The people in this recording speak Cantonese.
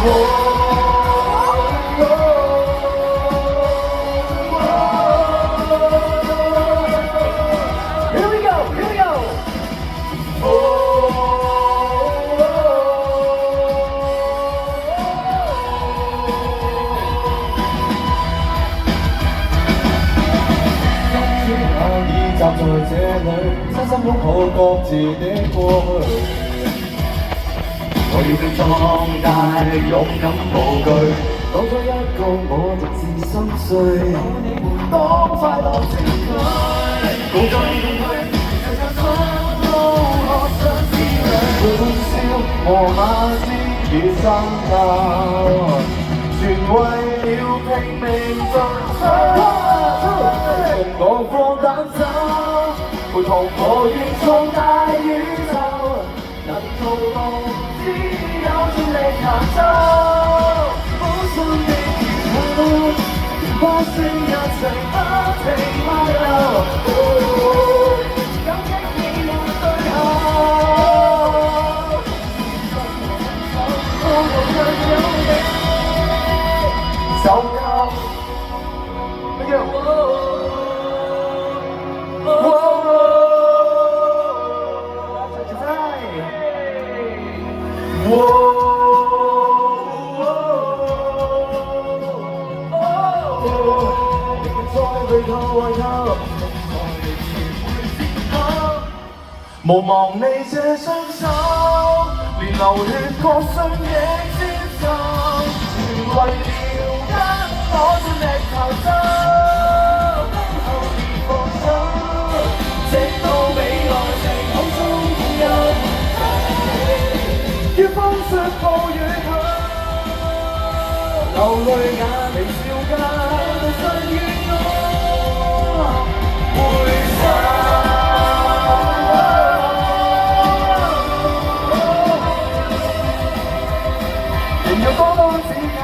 集在這裏，深深擁抱各自的過去。我要更壯大，勇敢無懼，當初一個我獨自心碎。當快樂情緒共進共退，常常心都可想滋味。歡笑和罵之與爭拗，全為了拼命進取。同我放膽走，陪同我願創大宇宙，能做到只有盡力行走。好心的結構，把聲一齊不停挽留，感激你我最後，我們有你手扣。無望你這雙手，連流血割傷亦接受，全為了跟我盡力投走，後別放手，直到未來成空中擁有。於風雪暴雨後，流淚也微笑間，信願我會生。要多多指教。